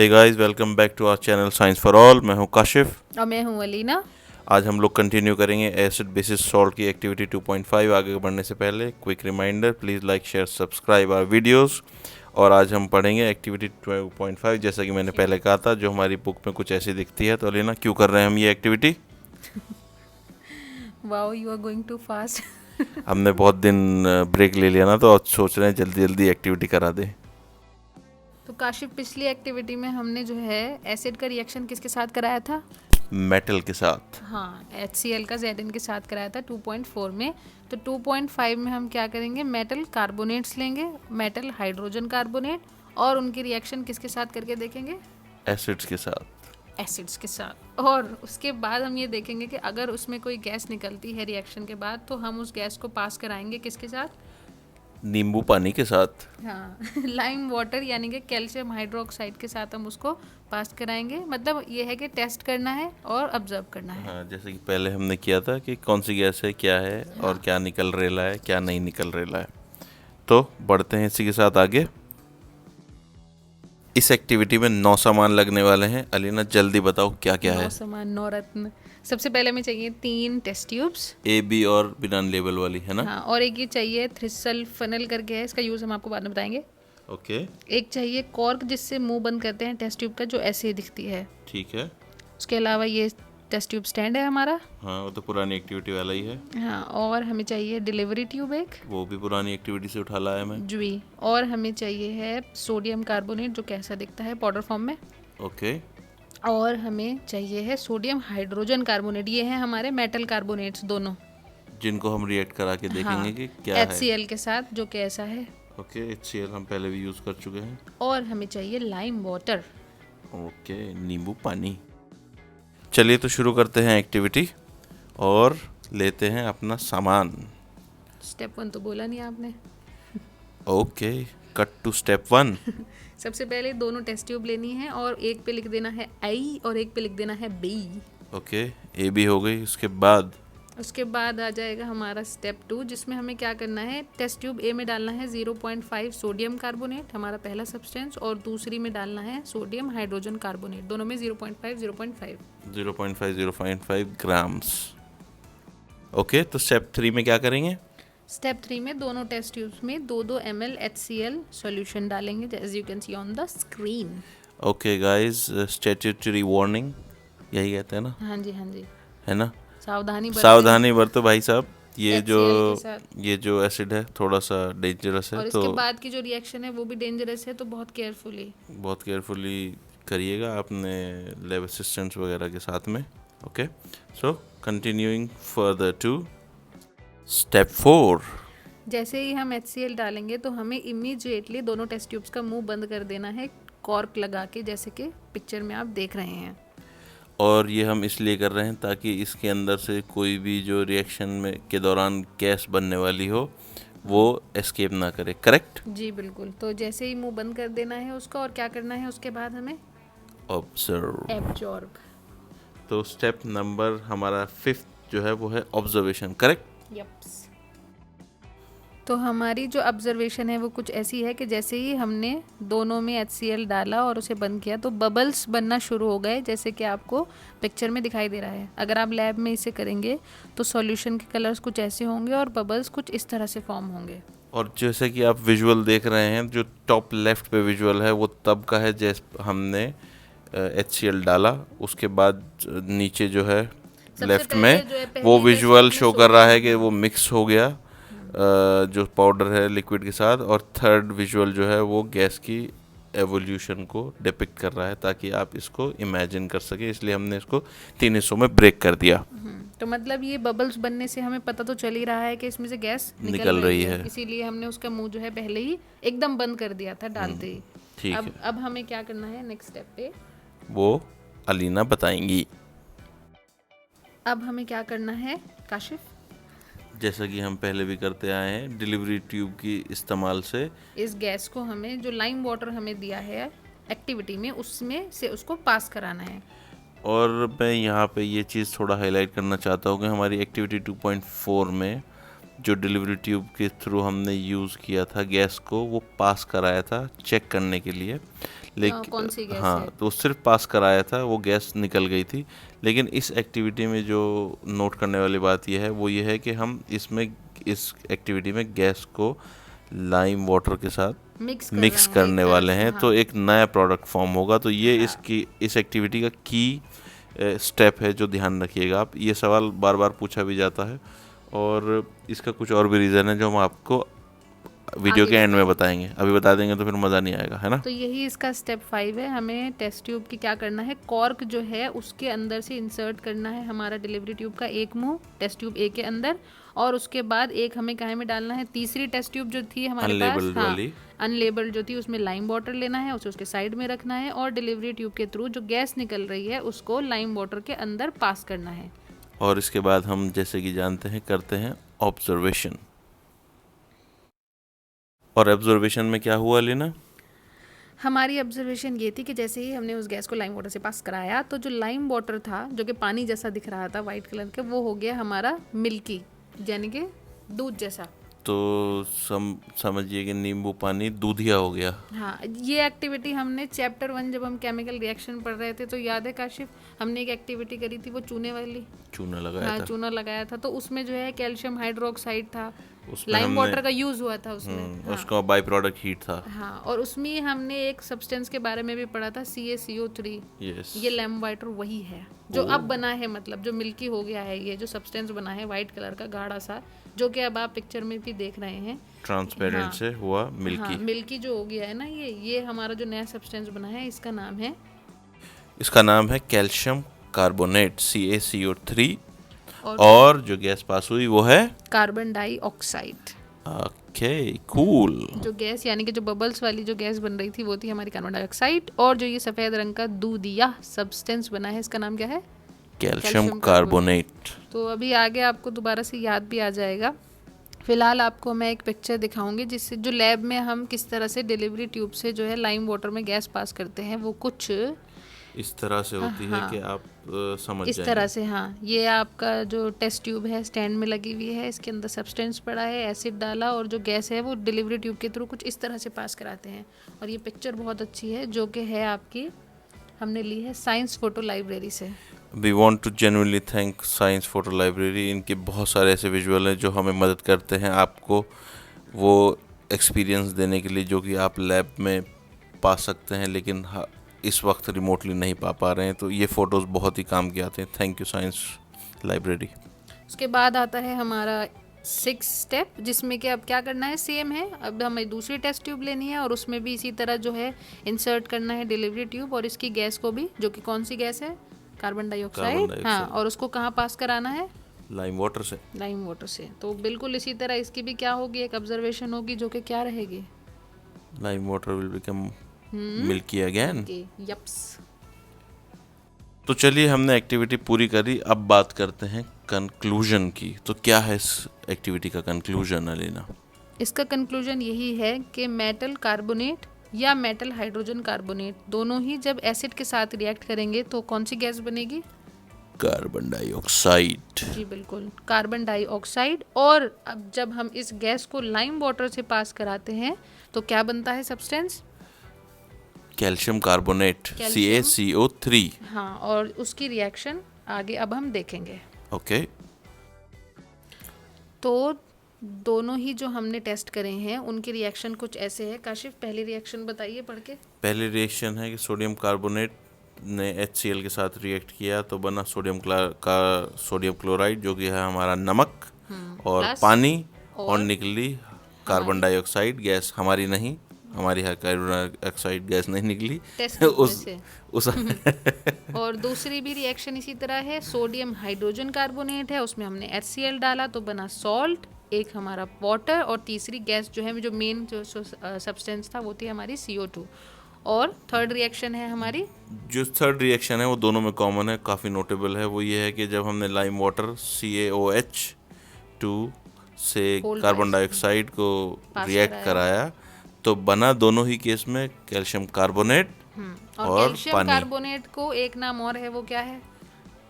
Hey guys, welcome back to our channel science for all. मैं हूं काशिफ। और मैं हूँ अलीना। आज हम लोग कंटिन्यू करेंगे एसिड बेसिस सॉल्ट की एक्टिविटी 2.5। आगे बढ़ने से पहले quick reminder, please like share subscribe our videos. और आज हम पढ़ेंगे एक्टिविटी 2.5, जैसा कि मैंने पहले कहा था, जो हमारी बुक में कुछ ऐसी दिखती है। तो अलीना, क्यों कर रहे हैं हम ये activity? Wow, you are going too fast. हमने बहुत दिन ब्रेक ले लिया ना, तो आज सोच रहे हैं जल्दी जल्दी एक्टिविटी करा दें। तो काशिफ, पिछली एक्टिविटी में हमने जो है एसिड का रिएक्शन किसके साथ कराया था? मेटल के साथ। हाँ, HCl का Zn के साथ कराया था 2.4 में। तो 2.5 में हम क्या करेंगे? मेटल कार्बोनेट्स लेंगे, मेटल हाइड्रोजन कार्बोनेट, और उनकी रिएक्शन किसके साथ करके देखेंगे? एसिड्स के साथ। एसिड्स के साथ। और उसके बाद हम ये देखेंगे कि अगर उसमें कोई गैस निकलती है रिएक्शन के बाद, तो हम उस गैस को पास कराएंगे किसके साथ? नींबू पानी के साथ। हाँ, लाइम वाटर यानी कि कैल्शियम हाइड्रोक्साइड के साथ हम उसको पास कराएंगे। मतलब ये है कि टेस्ट करना है और ऑब्जर्व करना है। हाँ, जैसे कि पहले हमने किया था कि कौन सी गैस है, क्या है, और क्या निकल रेला है, क्या नहीं निकल रेला है। तो बढ़ते हैं इसी के साथ आगे। इस एक्टिविटी में 9 सामान लगने वाले हैं। अलीना, जल्दी बताओ क्या क्या है। 9 सामान, 9 रत्न। सबसे पहले हमें चाहिए 3 टेस्ट ट्यूब्स। ए, बी और बिना लेबल वाली, है ना? हाँ, और एक ये चाहिए थ्रिसल फनल करके है, इसका यूज़ हम आपको बाद में बताएंगे। ओके, एक चाहिए कॉर्क, जिससे मुंह बंद करते हैं टेस्ट ट्यूब का, जो ऐसे ही दिखती है। ठीक है। उसके अलावा ये टेस्ट ट्यूब स्टैंड है हमारा। हाँ, वो तो पुरानी एक्टिविटी वाला ही है। हाँ, और हमें चाहिए डिलीवरी ट्यूब एक, वो भी पुरानी एक्टिविटी से उठा लाया मैं। जी। और हमें चाहिए है सोडियम कार्बोनेट, जो कैसा दिखता है पाउडर फॉर्म में। ओके। और हमें चाहिए है सोडियम हाइड्रोजन कार्बोनेट। ये हैं हमारे मेटल कार्बोनेट्स दोनों। जिनको हम रिएक्ट करा के देखेंगे हाँ, कि क्या है। HCl के साथ, जो कैसा है। ओके, HCl हम पहले भी यूज़ कर चुके हैं। और हमें चाहिए लाइम वाटर। ओके, नींबू पानी। चलिए तो शुरू करते हैं एक्टिविटी और लेते हैं अपना सामान। स्टेप 1 तो बोला नहीं आपने। Okay, cut to step 1। सबसे पहले दोनों टेस्ट ट्यूब लेनी है, और एक पे लिख देना है आई और एक पे लिख देना है बी। ओके, ए बी हो गई। उसके बाद उसके बाद आ जाएगा हमारा स्टेप 2, जिसमें हमें क्या करना है? टेस्ट ट्यूब ए में डालना है 0.5 सोडियम कार्बोनेट, हमारा पहला सब्सटेंस, और दूसरी में डालना है सोडियम हाइड्रोजन कार्बोनेट। दोनों में 0.5 0.5 ग्राम्स। ओके, तो स्टेप 3 में क्या करेंगे? स्टेप 3 में दोनों टेस्ट ट्यूब्स में 2-2 ml HCl सॉल्यूशन डालेंगे, as you can see on the screen. Okay guys, statutory warning यही कहते हैं ना, हाँ जी, हाँ जी। है ना? सावधानी बरतें। सावधानी बरतो भाई साहब। ये जो HCl के साथ। ये जो एसिड है थोड़ा सा डेंजरस है, और तो इसके बाद की जो रिएक्शन है वो भी डेंजरस है, तो बहुत केयरफुली। बहुत केयरफुली करिएगा अपने लैब असिस्टेंट्स वगैरह के साथ में। Okay, so continuing further to step 4। जैसे ही हम HCl डालेंगे तो हमें इमीडिएटली दोनों टेस्ट ट्यूब्स का मुंह बंद कर देना है, कॉर्क लगा के, जैसे कि पिक्चर में आप देख रहे हैं। और ये हम इसलिए कर रहे हैं ताकि इसके अंदर से कोई भी जो रिएक्शन में के दौरान गैस बनने वाली हो वो एस्केप ना करे। करेक्ट? जी बिल्कुल। तो जैसे ही मुंह बंद कर देना है उसका, और क्या करना है उसके बाद? हमें ऑब्जर्व। एब्जॉर्ब। तो स्टेप नंबर हमारा 5th जो है वो है ऑब्जर्वेशन। करेक्ट? यप्स। तो हमारी जो ऑब्जर्वेशन है वो कुछ ऐसी है कि जैसे ही हमने दोनों में HCl डाला और उसे बंद किया, तो बबल्स बनना शुरू हो गए, जैसे कि आपको पिक्चर में दिखाई दे रहा है। अगर आप लैब में इसे करेंगे तो सॉल्यूशन के कलर्स कुछ ऐसे होंगे और बबल्स कुछ इस तरह से फॉर्म होंगे। और जैसे कि आप विजुअल देख रहे हैं, जो टॉप लेफ्ट पे विजुअल है वो तब का है जैसे हमने HCl डाला। उसके बाद नीचे जो है लेफ्ट पहले में जो है, वो पहली विजुअल टेस्ट शो में कर रहा है सोडियम। कि वो मिक्स हो गया जो पाउडर है लिक्विड के साथ। और थर्ड विजुअल जो है वो गैस की एवोल्यूशन को डिपिक्ट कर रहा है, ताकि आप इसको इमेजिन कर सके। इसलिए हमने इसको 3 हिस्सों में ब्रेक कर दिया। तो मतलब ये बबल्स बनने से हमें पता तो चल ही रहा है कि इसमें से गैस निकल रही है। इसीलिए हमने उसका मुंह जो है पहले ही एकदम बंद कर दिया था डालते ही। ठीक है, अब हमें क्या करना है नेक्स्ट स्टेप पे? वो अलीना बताएंगी। अब हमें क्या करना है काशिफ? जैसा कि हम पहले भी करते आए हैं, डिलीवरी ट्यूब की इस्तेमाल से इस गैस को हमें, जो लाइम वाटर हमें दिया है एक्टिविटी में, उसमें से उसको पास कराना है। और मैं यहाँ पे ये चीज़ थोड़ा हाईलाइट करना चाहता हूँ कि हमारी एक्टिविटी 2.4 में जो डिलीवरी ट्यूब के थ्रू हमने यूज़ किया था गैस को, वो पास कराया था चेक करने के लिए। लेकिन कौन सी गैस हाँ, है? तो वो सिर्फ पास कराया था, वो गैस निकल गई थी। लेकिन इस एक्टिविटी में जो नोट करने वाली बात यह है, वो ये है कि हम इसमें इस एक्टिविटी में गैस को लाइम वाटर के साथ मिक्स मिक्स एक करने तरह वाले से, हैं, हाँ। तो एक नया प्रोडक्ट फॉर्म होगा। तो ये हाँ। इसकी इस एक्टिविटी का की स्टेप है जो ध्यान रखिएगा आप। ये सवाल बार बार पूछा भी जाता है और इसका कुछ और भी रीज़न है जो हम आपको वीडियो आगे के एंड में बताएंगे। बताएंगे। अभी बता देंगे तो फिर मज़ा नहीं आएगा, है ना। तो यही इसका स्टेप 5 है। हमें टेस्ट ट्यूब की क्या करना है, कॉर्क जो है उसके अंदर से इंसर्ट करना है हमारा डिलीवरी ट्यूब का एक मुंह टेस्ट ट्यूब ए के अंदर, और उसके बाद एक हमें कहाँ में डालना है, तीसरी टेस्ट ट्यूब जो थी हमारे पास, अनलेबल्ड हाँ, वाली, अनलेबल्ड जो थी, उसमें लाइम वाटर लेना है, उसे उसके साइड में रखना है और डिलीवरी ट्यूब के थ्रू जो गैस निकल रही है उसको लाइम वाटर के अंदर पास करना है। और इसके बाद हम जैसे कि जानते हैं करते हैं ऑब्जर्वेशन। और ऑब्जर्वेशन में क्या हुआ लेना, हमारी ऑब्जर्वेशन ये थी कि जैसे ही हमने उस गैस को लाइम वाटर से पास कराया तो जो लाइम वाटर था जो कि पानी जैसा दिख रहा था वाइट कलर के, वो हो गया हमारा मिल्की, यानी कि दूध जैसा। तो समझिए कि नींबू पानी दूधिया हो गया। हाँ, ये एक्टिविटी हमने चैप्टर 1 जब हम केमिकल रिएक्शन पढ़ रहे थे, तो याद है काशिफ, हमने एक एक्टिविटी करी थी वो चूने वाली। चूना लगाया हाँ, था, चूना लगाया था, तो उसमें जो है कैल्शियम हाइड्रोक्साइड था, उसमें लाइम हमने वाटर का यूज हुआ था उसमें। हाँ, उसका बाई प्रोडक्ट हीट था। हाँ, और उसमें हमने एक सब्सटेंस के बारे में भी पढ़ा था, CaCO3। यस, ये लैम वाटर वही है जो अब बना है, मतलब जो मिल्की हो गया है, ये जो सब्सटेंस बना है वाइट कलर का गाढ़ा सा, जो कि अब आप पिक्चर में भी देख रहे हैं, ट्रांसपेरेंट हाँ, से हुआ मिल्की। हाँ, मिल्की जो हो गया है ना, ये हमारा जो नया सब्सटेंस बना है, इसका नाम है कैल्शियम कार्बोनेट CaCO3। और और जो गैस पास हुई वो है कार्बन डाइऑक्साइड। Okay, cool. जो गैस यानी कि जो बबल्स वाली जो गैस बन रही थी वो थी हमारी कार्बन डाइऑक्साइड, और जो ये सफ़ेद रंग का दूधिया सब्सटेंस बना है, इसका नाम क्या है, कैल्शियम कार्बोनेट। तो अभी आगे आपको दोबारा से याद भी आ जाएगा। फिलहाल आपको मैं एक पिक्चर दिखाऊंगी जिससे जो लैब में हम किस तरह से डिलीवरी ट्यूब से जो है लाइम वाटर में गैस पास करते हैं, वो कुछ इस तरह से होती है कि आप समझ इस जाएंगे। तरह से। हाँ, ये आपका जो टेस्ट ट्यूब है स्टैंड में लगी हुई है, इसके अंदर सब्सटेंस पड़ा है, एसिड डाला, और जो गैस है वो डिलीवरी ट्यूब के थ्रू कुछ इस तरह से पास कराते हैं। और ये पिक्चर बहुत अच्छी है जो कि है आपकी, हमने ली है साइंस फोटो लाइब्रेरी से। We want to genuinely thank science photo library. इनके बहुत सारे ऐसे विजुअल हैं जो हमें मदद करते हैं आपको वो एक्सपीरियंस देने के लिए जो कि आप लैब में पा सकते हैं, लेकिन इस वक्त रिमोटली नहीं पा रहे हैं। तो ये फ़ोटोज़ बहुत ही काम के आते हैं। Thank you science library. उसके बाद आता है हमारा 6 स्टेप, जिसमें कि अब क्या करना है, सेम है, अब हमें दूसरी टेस्ट ट्यूब लेनी है और उसमें भी इसी तरह जो है इंसर्ट करना है डिलीवरी ट्यूब, और इसकी गैस को भी, जो कि कौन सी गैस है, कार्बन डाइऑक्साइड, हाँ, और उसको कहाँ पास कराना है, लाइम वाटर से। लाइम वाटर से। तो बिल्कुल इसी तरह इसकी भी क्या होगी, एक ऑब्जर्वेशन होगी जो कि क्या रहेगी, lime water will become milky again. यप्स। तो चलिए, हमने एक्टिविटी पूरी करी, अब बात करते हैं कंक्लूजन की। तो क्या है इस एक्टिविटी का कंक्लूजन अलीना? इसका कंक्लूजन यही है कि मेटल कार्बोनेट या मेटल हाइड्रोजन कार्बोनेट दोनों ही जब एसिड के साथ रिएक्ट करेंगे तो कौन सी गैस बनेगी, कार्बन डाइऑक्साइड। जी बिल्कुल, कार्बन डाइऑक्साइड। और अब जब हम इस गैस को लाइम वाटर से पास कराते हैं तो क्या बनता है सब्सटेंस, कैल्शियम कार्बोनेट CaCO3। हाँ, और उसकी रिएक्शन आगे अब हम देखेंगे। ओके। तो दोनों ही जो हमने टेस्ट करे हैं उनके रिएक्शन कुछ ऐसे है। काशिफ, पहली रिएक्शन बताइए पढ़ के। पहली रिएक्शन है कि सोडियम कार्बोनेट ने HCl के साथ रिएक्ट किया तो बना सोडियम क्लोराइड, जो कि है हमारा नमक और पानी, और निकली कार्बन डाइऑक्साइड गैस। हमारी नहीं, हमारी कार्बन डाइऑक्साइड गैस नहीं निकली उस और दूसरी भी रिएक्शन इसी तरह है, सोडियम हाइड्रोजन कार्बोनेट है, उसमें हमने HCl डाला तो बना सॉल्ट, एक हमारा वाटर, और तीसरी गैस जो है, जो मेन जो सब्सटेंस था वो थी हमारी CO2। और थर्ड रिएक्शन है हमारी, जो थर्ड रिएक्शन है वो दोनों में कॉमन है, काफ़ी नोटेबल है। वो ये है कि जब हमने लाइम वाटर CaOH2 से कार्बन डाइऑक्साइड को रिएक्ट कराया तो बना दोनों ही केस में कैल्शियम कार्बोनेट और कैल्शियम कार्बोनेट को एक नाम और है, वो क्या है,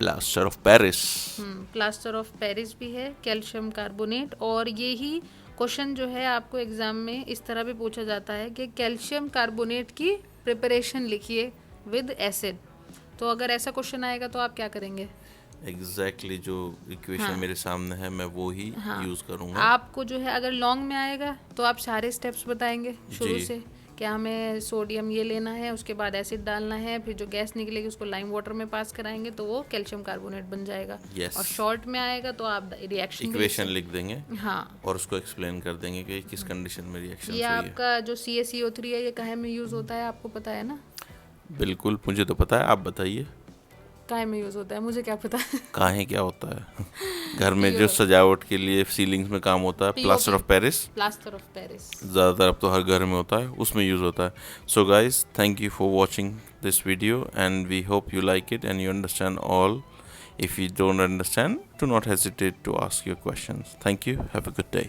plaster of Paris. Plaster of Paris भी है कैल्शियम कार्बोनेट। और ये ही क्वेश्चन जो है आपको एग्जाम में इस तरह भी पूछा जाता है कि कैल्शियम कार्बोनेट की प्रिपरेशन लिखिए विद एसिड। तो अगर ऐसा क्वेश्चन आएगा तो आप क्या करेंगे? एग्जैक्टली जो इक्वेशन मेरे सामने है मैं वो ही यूज़ करूँगा। आपको जो है अगर लॉन्ग में आएगा तो आप सारे स्टेप्स बताएंगे शुरू जी। से, कि हमें सोडियम ये लेना है, उसके बाद एसिड डालना है, फिर जो गैस निकलेगी उसको लाइम वाटर में पास कराएंगे तो वो कैल्शियम कार्बोनेट बन जाएगा। Yes. और शॉर्ट में आएगा तो आप रिएक्शन इक्वेशन लिख देंगे हाँ, और उसको एक्सप्लेन कर देंगे कि किस कंडीशन में रिएक्शन ये हुई है। आपका जो CaCO3 है ये काहे में यूज़ होता है आपको पता है ना? बिल्कुल, मुझे तो पता है, आप बताइए। काहे में यूज़ होता है मुझे क्या पता है। काहे क्या होता है? घर में जो सजावट के लिए सीलिंग्स में काम होता है, plaster of Paris. Plaster of Paris ज़्यादातर अब तो हर घर में होता है, उसमें यूज़ होता है। So guys, thank you for watching this video and we hope you like it and you understand all. If you don't understand, do not hesitate to ask your questions. Thank you. Have a good day.